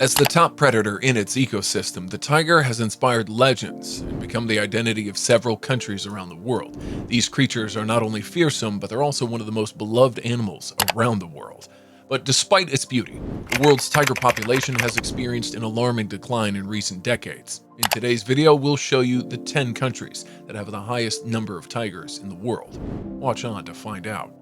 As the top predator in its ecosystem, the tiger has inspired legends and become the identity of several countries around the world. These creatures are not only fearsome, but they're also one of the most beloved animals around the world. But despite its beauty, the world's tiger population has experienced an alarming decline in recent decades. In today's video, we'll show you the 10 countries that have the highest number of tigers in the world. Watch on to find out.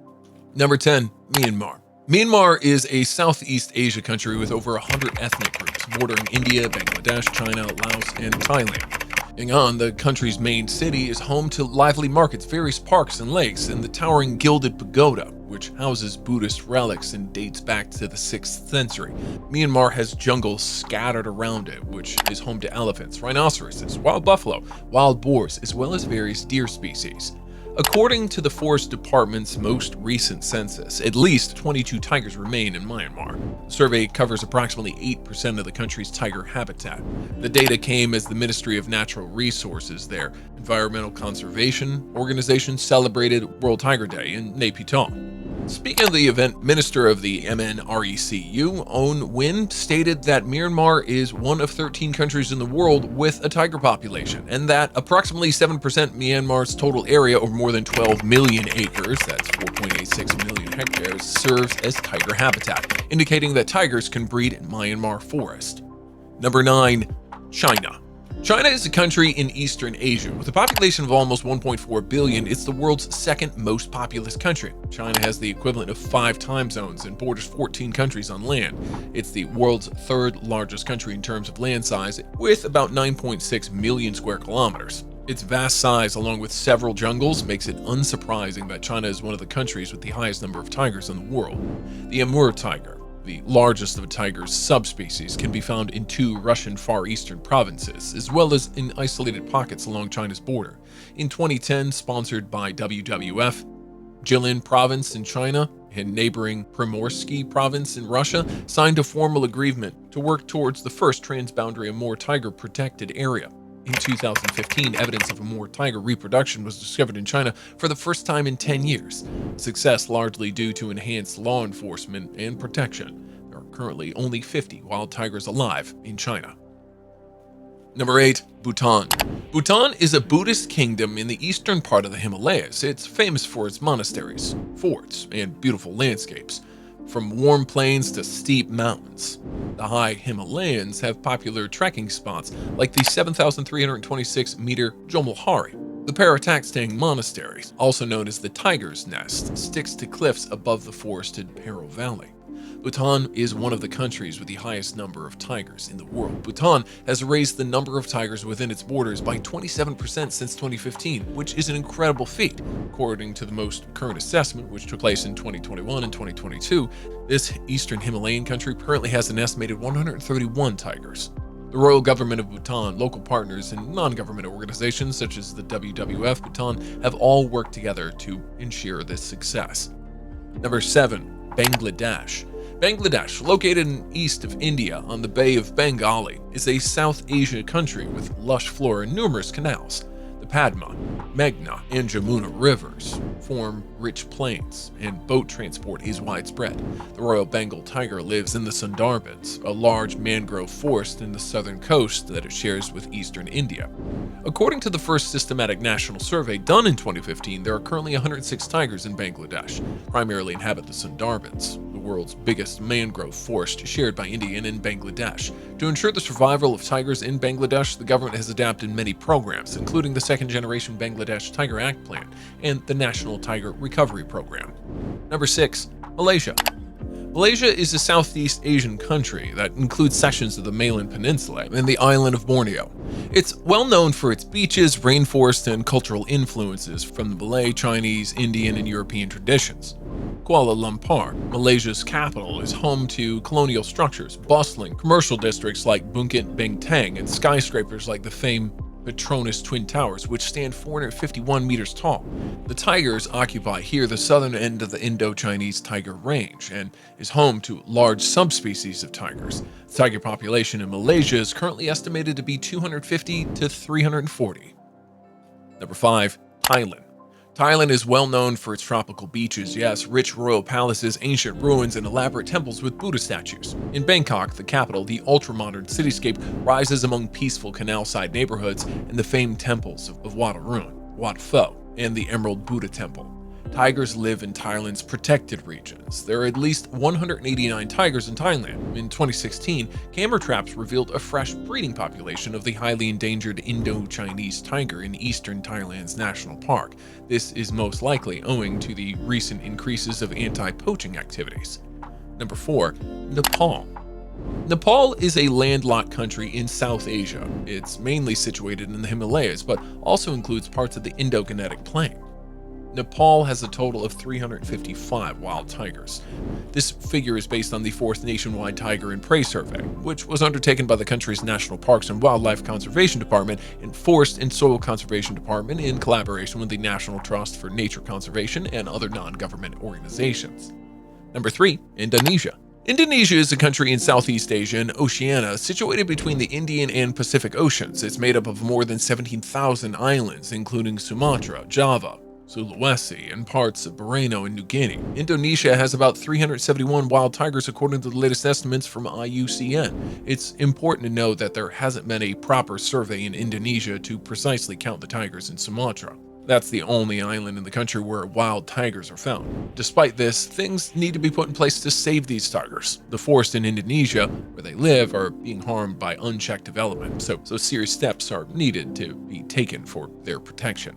Number 10, Myanmar. Myanmar is a Southeast Asia country with over 100 ethnic groups, bordering India, Bangladesh, China, Laos, and Thailand. Yangon, the country's main city, is home to lively markets, various parks and lakes, and the towering Gilded Pagoda, which houses Buddhist relics and dates back to the 6th century. Myanmar has jungles scattered around it, which is home to elephants, rhinoceroses, wild buffalo, wild boars, as well as various deer species. According to the Forest Department's most recent census, at least 22 tigers remain in Myanmar. The survey covers approximately 8% of the country's tiger habitat. The data came as the Ministry of Natural Resources, their environmental conservation organization, celebrated World Tiger Day in Naypyidaw. Speaking of the event, Minister of the MNRECU, Own Win, stated that Myanmar is one of 13 countries in the world with a tiger population, and that approximately 7% Myanmar's total area, or more than 12 million acres, that's 4.86 million hectares, serves as tiger habitat, indicating that tigers can breed in Myanmar forest. Number 9, China. China is a country in Eastern Asia. With a population of almost 1.4 billion, it's the world's second most populous country. China has the equivalent of 5 time zones and borders 14 countries on land. It's the world's third largest country in terms of land size, with about 9.6 million square kilometers. Its vast size, along with several jungles, makes it unsurprising that China is one of the countries with the highest number of tigers in the world. The Amur tiger, the largest of a tiger's subspecies, can be found in 2 Russian Far Eastern provinces, as well as in isolated pockets along China's border. In 2010, sponsored by WWF, Jilin province in China and neighboring Primorsky province in Russia signed a formal agreement to work towards the first transboundary Amur tiger protected area. In 2015, evidence of Amur tiger reproduction was discovered in China for the first time in 10 years. Success largely due to enhanced law enforcement and protection. There are currently only 50 wild tigers alive in China. Number 8, Bhutan. Bhutan is a Buddhist kingdom in the eastern part of the Himalayas. It's famous for its monasteries, forts, and beautiful landscapes. From warm plains to steep mountains, the high Himalayas have popular trekking spots like the 7,326-meter Jomolhari. The Parataktang Monastery, also known as the Tiger's Nest, sticks to cliffs above the forested Paro Valley. Bhutan is one of the countries with the highest number of tigers in the world. Bhutan has raised the number of tigers within its borders by 27% since 2015, which is an incredible feat. According to the most current assessment, which took place in 2021 and 2022, this eastern Himalayan country currently has an estimated 131 tigers. The royal government of Bhutan, local partners, and non-government organizations such as the WWF Bhutan have all worked together to ensure this success. Number 7, Bangladesh. Bangladesh, located east of India on the Bay of Bengali, is a South Asia country with lush flora and numerous canals. The Padma, Meghna, and Jamuna rivers form rich plains, and boat transport is widespread. The Royal Bengal tiger lives in the Sundarbans, a large mangrove forest in the southern coast that it shares with eastern India. According to the first systematic national survey done in 2015, there are currently 106 tigers in Bangladesh, primarily inhabit the Sundarbans, the world's biggest mangrove forest shared by India and Bangladesh. To ensure the survival of tigers in Bangladesh, the government has adapted many programs, including the second-generation Bangladesh Tiger Act Plan and the National Tiger Recovery Program. Number 6, Malaysia. Malaysia is a Southeast Asian country that includes sections of the Malay Peninsula and the island of Borneo. It's well known for its beaches, rainforest, and cultural influences from the Malay, Chinese, Indian, and European traditions. Kuala Lumpur, Malaysia's capital, is home to colonial structures, bustling commercial districts like Bukit Bintang, and skyscrapers like the famed Petronas Twin Towers, which stand 451 meters tall. The tigers occupy here the southern end of the Indo-Chinese tiger range and is home to large subspecies of tigers. The tiger population in Malaysia is currently estimated to be 250 to 340. Number 5, Thailand. Thailand is well known for its tropical beaches, yes, rich royal palaces, ancient ruins, and elaborate temples with Buddha statues. In Bangkok, the capital, the ultra-modern cityscape rises among peaceful canal-side neighborhoods and the famed temples of Wat Arun, Wat Pho, and the Emerald Buddha Temple. Tigers live in Thailand's protected regions. There are at least 189 tigers in Thailand. In 2016, camera traps revealed a fresh breeding population of the highly endangered Indo-Chinese tiger in eastern Thailand's national park. This is most likely owing to the recent increases of anti-poaching activities. Number 4. Nepal. Nepal is a landlocked country in South Asia. It's mainly situated in the Himalayas, but also includes parts of the Indo-Gangetic Plain. Nepal has a total of 355 wild tigers. This figure is based on the 4th Nationwide Tiger and Prey Survey, which was undertaken by the country's National Parks and Wildlife Conservation Department and Forest and Soil Conservation Department in collaboration with the National Trust for Nature Conservation and other non-government organizations. Number 3. Indonesia. Indonesia is a country in Southeast Asia and Oceania situated between the Indian and Pacific Oceans. It's made up of more than 17,000 islands, including Sumatra, Java, Sulawesi, and parts of Borneo and New Guinea. Indonesia has about 371 wild tigers according to the latest estimates from IUCN. It's important to note that there hasn't been a proper survey in Indonesia to precisely count the tigers in Sumatra. That's the only island in the country where wild tigers are found. Despite this, things need to be put in place to save these tigers. The forests in Indonesia, where they live, are being harmed by unchecked development, so serious steps are needed to be taken for their protection.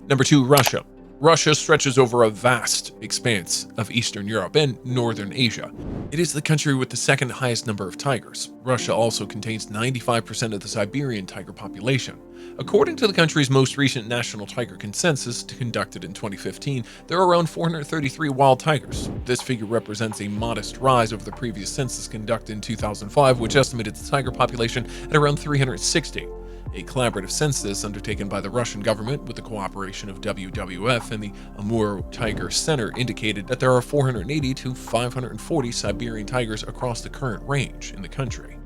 Number 2. Russia. Russia stretches over a vast expanse of Eastern Europe and Northern Asia. It is the country with the second highest number of tigers. Russia also contains 95% of the Siberian tiger population. According to the country's most recent National Tiger Consensus, conducted in 2015, there are around 433 wild tigers. This figure represents a modest rise over the previous census conducted in 2005, which estimated the tiger population at around 360. A collaborative census undertaken by the Russian government with the cooperation of WWF and the Amur Tiger Center indicated that there are 480 to 540 Siberian tigers across the current range in the country.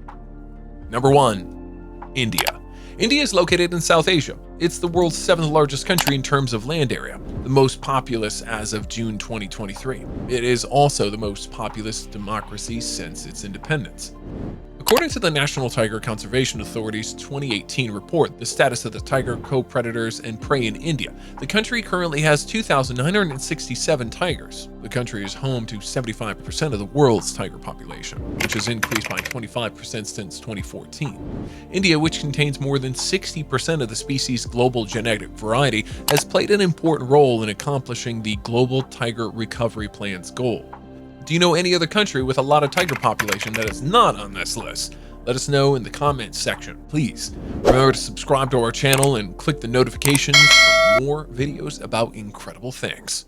Number 1. India. India is located in South Asia. It's the world's 7th largest country in terms of land area, the most populous as of June 2023. It is also the most populous democracy since its independence. According to the National Tiger Conservation Authority's 2018 report, The Status of the Tiger, Co-Predators, and Prey in India, the country currently has 2,967 tigers. The country is home to 75% of the world's tiger population, which has increased by 25% since 2014. India, which contains more than 60% of the species' global genetic variety, has played an important role in accomplishing the Global Tiger Recovery Plan's goal. Do you know any other country with a lot of tiger population that is not on this list? Let us know in the comments section, please. Remember to subscribe to our channel and click the notifications for more videos about incredible things.